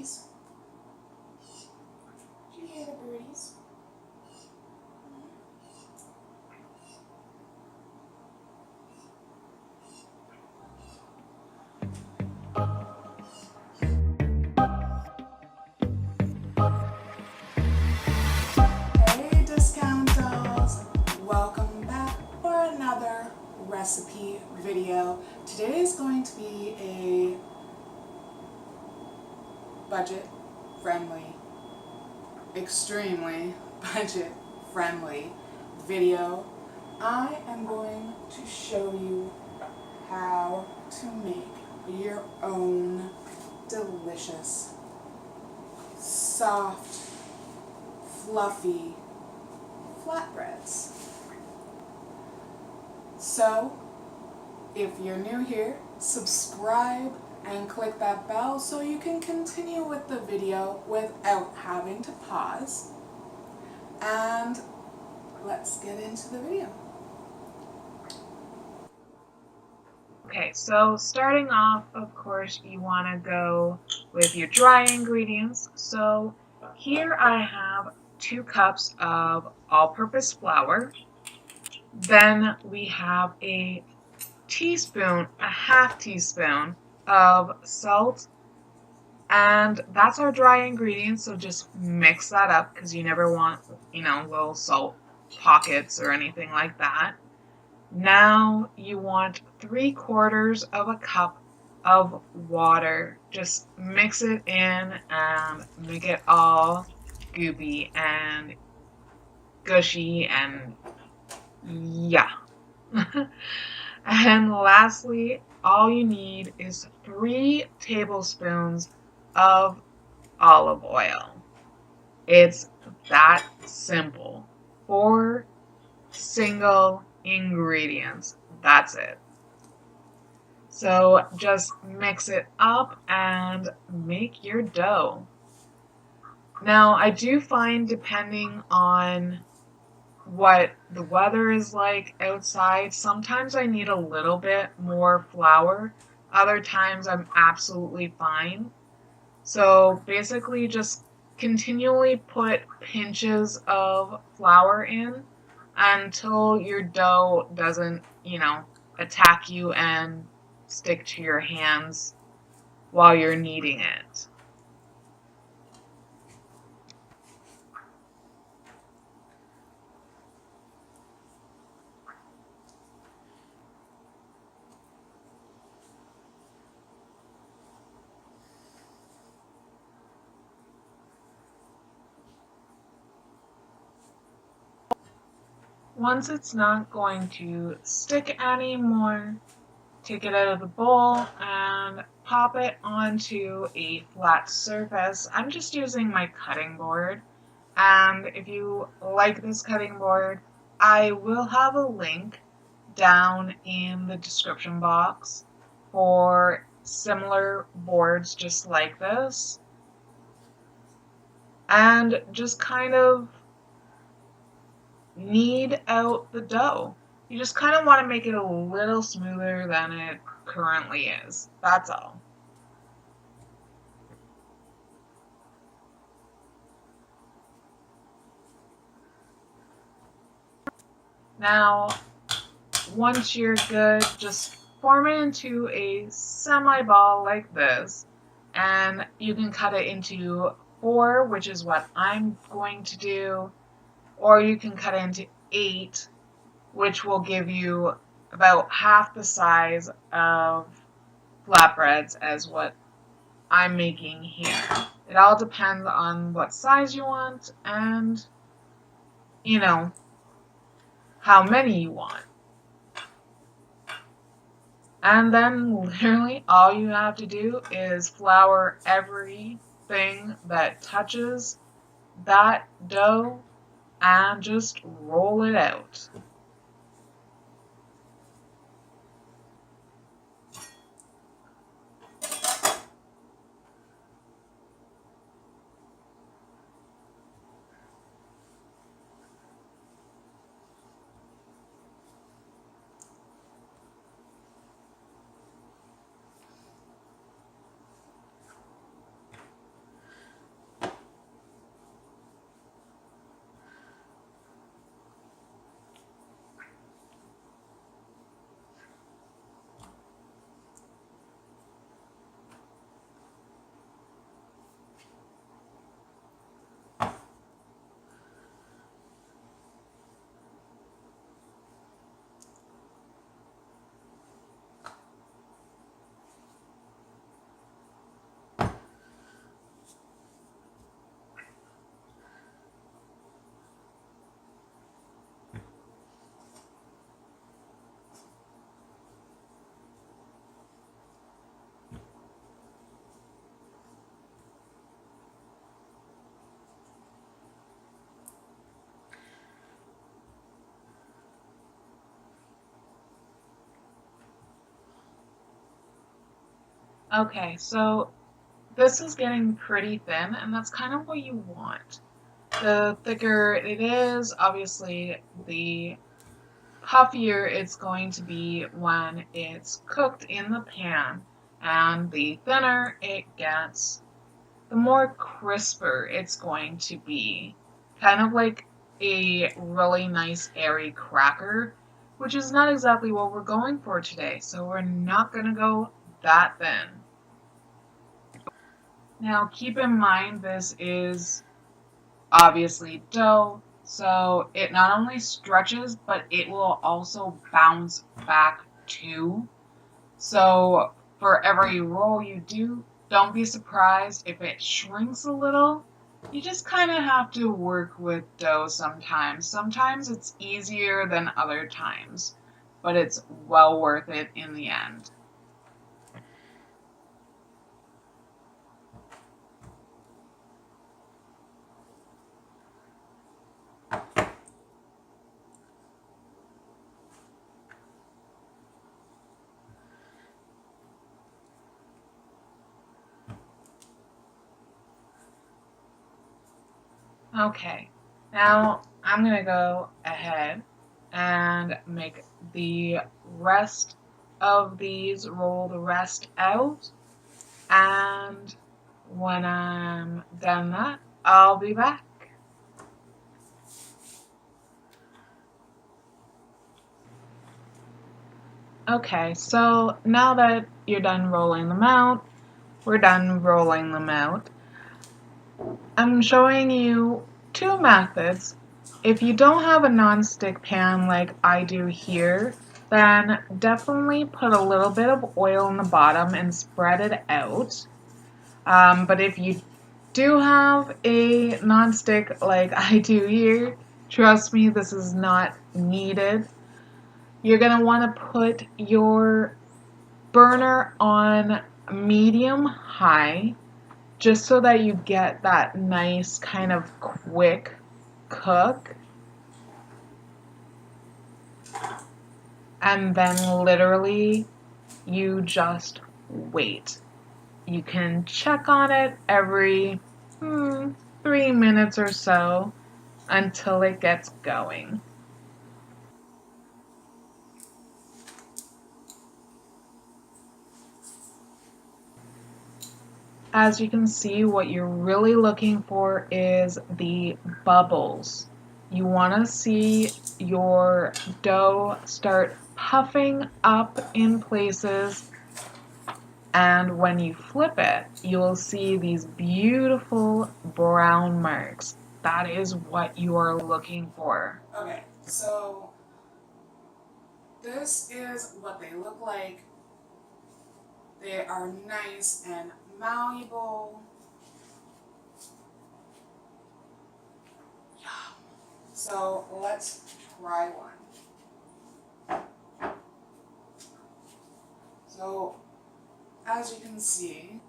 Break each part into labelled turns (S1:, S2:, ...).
S1: birdies? Did you hear the birdies? Hey discount dolls, welcome back for another recipe video. Today is going to be a budget friendly, extremely budget friendly video. I am going to show you how to make your own delicious, soft, fluffy flatbreads. So, if you're new here, subscribe and click that bell so you can continue with the video without having to pause. And let's get into the video.
S2: Okay, so starting off, of course, you want to go with your dry ingredients. So here I have 2 cups of all-purpose flour. Then we have a half teaspoon of salt. And that's our dry ingredients, so just mix that up because you never want, little salt pockets or anything like that. Now you want 3/4 of a cup of water. Just mix it in and make it all goopy and gushy and yeah. And lastly, all you need is 3 tablespoons of olive oil. It's that simple. 4 single ingredients. That's it. So just mix it up and make your dough. Now, I do find, depending on what the weather is like outside, sometimes I need a little bit more flour. Other times I'm absolutely fine. So basically just continually put pinches of flour in until your dough doesn't, attack you and stick to your hands while you're kneading it. Once it's not going to stick anymore, take it out of the bowl and pop it onto a flat surface. I'm just using my cutting board, and if you like this cutting board, I will have a link down in the description box for similar boards just like this. And just kind of knead out the dough. You just kind of want to make it a little smoother than it currently is. That's all. Now, once you're good, just form it into a semi-ball like this. And you can cut it into 4, which is what I'm going to do. Or you can cut it into 8, which will give you about half the size of flatbreads as what I'm making here. It all depends on what size you want and, how many you want. And then literally all you have to do is flour everything that touches that dough and just roll it out. Okay, so this is getting pretty thin, and that's kind of what you want. The thicker it is, obviously, the puffier it's going to be when it's cooked in the pan, and the thinner it gets, the more crisper it's going to be. Kind of like a really nice airy cracker, which is not exactly what we're going for today, so we're not going to go that thin. Now keep in mind this is obviously dough, so it not only stretches, but it will also bounce back too. So for every roll you do, don't be surprised if it shrinks a little. You just kind of have to work with dough sometimes. Sometimes it's easier than other times, but it's well worth it in the end. Okay, now I'm gonna go ahead and make the rest of these, roll the rest out, and when I'm done that, I'll be back. Okay, so now that you're done rolling them out, we're done rolling them out. I'm showing you two methods. If you don't have a non-stick pan like I do here, then definitely put a little bit of oil in the bottom and spread it out. But if you do have a non-stick like I do here, trust me, this is not needed. You're going to want to put your burner on medium high just so that you get that nice kind of quick cook. And then literally you just wait. You can check on it every 3 minutes or so until it gets going. As you can see, what you're really looking for is the bubbles. You want to see your dough start puffing up in places, and when you flip it, you'll see these beautiful brown marks. That is what you are looking for.
S1: Okay, so this is what they look like. They are nice and malleable. So let's try one. So as you can see,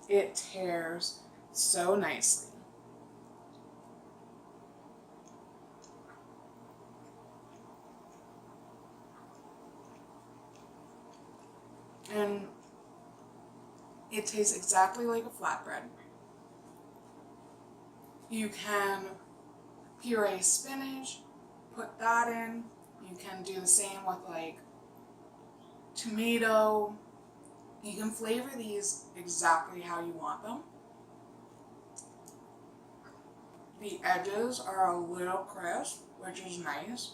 S1: it tears so nicely. And it tastes exactly like a flatbread. You can puree spinach, put that in. You can do the same with like tomato. You can flavor these exactly how you want them. The edges are a little crisp, which is nice.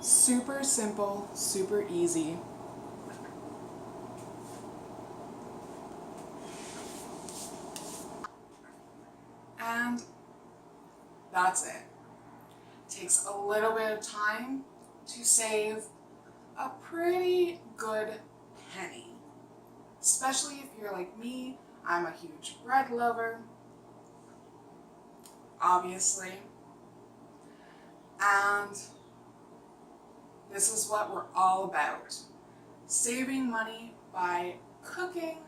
S1: Super simple, super easy. And that's it. Takes a little bit of time to save a pretty good penny. Especially if you're like me, I'm a huge bread lover, obviously. And this is what we're all about. Saving money by cooking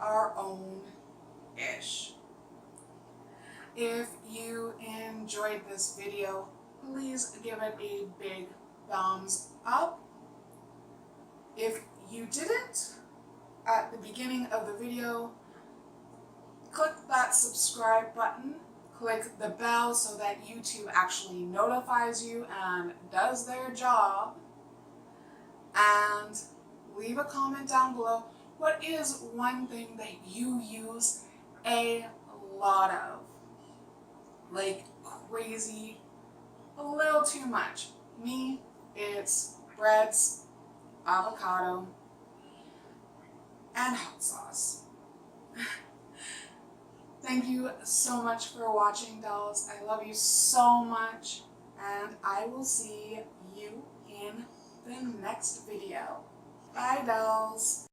S1: our own ish. If you enjoyed this video, please give it a big thumbs up. If you didn't, at the beginning of the video, click that subscribe button, click the bell so that YouTube actually notifies you and does their job, and leave a comment down below. What is one thing that you use a lot of? Like crazy, a little too much. Me, it's breads, avocado, and hot sauce. Thank you so much for watching, dolls. I love you so much, and I will see you in the next video. Bye, dolls.